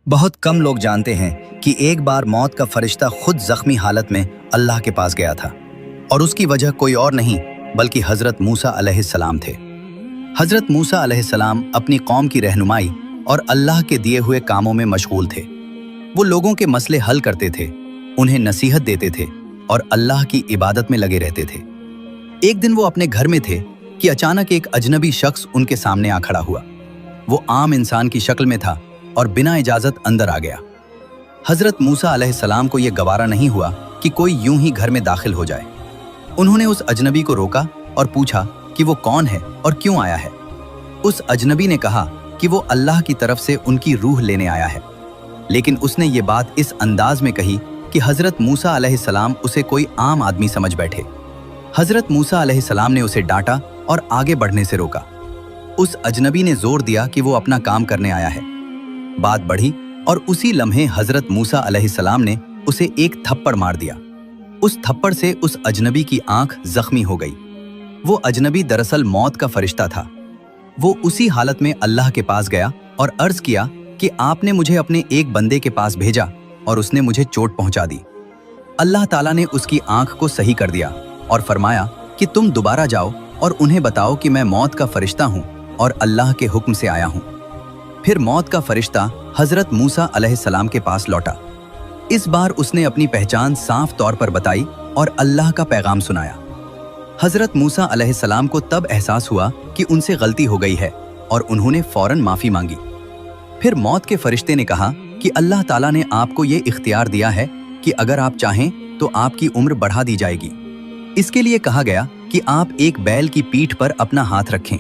बहुत कम लोग जानते हैं कि एक बार मौत का फरिश्ता खुद जख्मी हालत में अल्लाह के पास गया था और उसकी वजह कोई और नहीं बल्कि हजरत मूसा अलैहिस्सलाम थे। हजरत मूसा अलैहिस्सलाम अपनी कौम की रहनुमाई और अल्लाह के दिए हुए कामों में मशगूल थे। वो लोगों के मसले हल करते थे, उन्हें नसीहत देते थे और अल्लाह की इबादत में लगे रहते थे। एक दिन वो अपने घर में थे कि अचानक एक अजनबी शख्स उनके सामने आ खड़ा हुआ। वो आम इंसान की शक्ल में था और बिना इजाजत अंदर आ गया। हजरत मूसा अलैहिस्सलाम को यह गवारा नहीं हुआ कि कोई यूं ही घर में दाखिल हो जाए। उन्होंने उस अजनबी को रोका और पूछा कि वो कौन है और क्यों आया है। उस अजनबी ने कहा कि वो अल्लाह की तरफ से उनकी रूह लेने आया है, लेकिन उसने ये बात इस अंदाज में कही कि हजरत मूसा अलैहिस्सलाम उसे कोई आम आदमी समझ बैठे। हजरत मूसा अलैहिस्सलाम ने उसे डांटा और आगे बढ़ने से रोका। उस अजनबी ने जोर दिया कि वो अपना काम करने आया है। बात बढ़ी और उसी लम्हे हजरत मूसा अलैहिस्सलाम ने उसे एक थप्पड़ मार दिया। उस थप्पड़ से उस अजनबी की आंख जख्मी हो गई। वो अजनबी दरअसल मौत का फरिश्ता था। वो उसी हालत में अल्लाह के पास गया और अर्ज किया कि आपने मुझे अपने एक बंदे के पास भेजा और उसने मुझे चोट पहुंचा दी। अल्लाह ताला ने उसकी आंख को सही कर दिया और फरमाया कि तुम दोबारा जाओ और उन्हें बताओ कि मैं मौत का फरिश्ता हूं और अल्लाह के हुक्म से आया हूं। फिर मौत का फरिश्ता हजरत मूसा अलैहिस्सलाम के पास लौटा। इस बार उसने अपनी पहचान साफ तौर पर बताई और अल्लाह का पैगाम सुनाया। हजरत मूसा अलैहिस्सलाम को तब एहसास हुआ कि उनसे गलती हो गई है और उन्होंने फौरन माफी मांगी। फिर मौत के फरिश्ते ने कहा कि अल्लाह ताला ने आपको ये इख्तियार दिया है कि अगर आप चाहें तो आपकी उम्र बढ़ा दी जाएगी। इसके लिए कहा गया कि आप एक बैल की पीठ पर अपना हाथ रखें।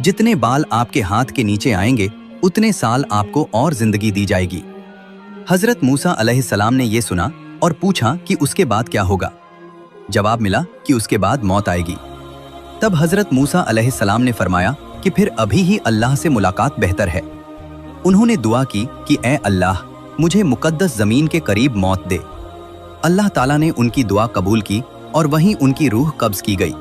जितने बाल आपके हाथ के नीचे आएंगे उतने साल आपको और जिंदगी दी जाएगी। हजरत मूसा अलैहिस्सलाम ने यह सुना और पूछा कि उसके बाद क्या होगा। जवाब मिला कि उसके बाद मौत आएगी। तब हजरत मूसा अलैहिस्सलाम ने फरमाया कि फिर अभी ही अल्लाह से मुलाकात बेहतर है। उन्होंने दुआ की कि ऐ अल्लाह, मुझे मुकद्दस जमीन के करीब मौत दे। अल्लाह ताला ने उनकी दुआ कबूल की और वहीं उनकी रूह कब्ज की गई।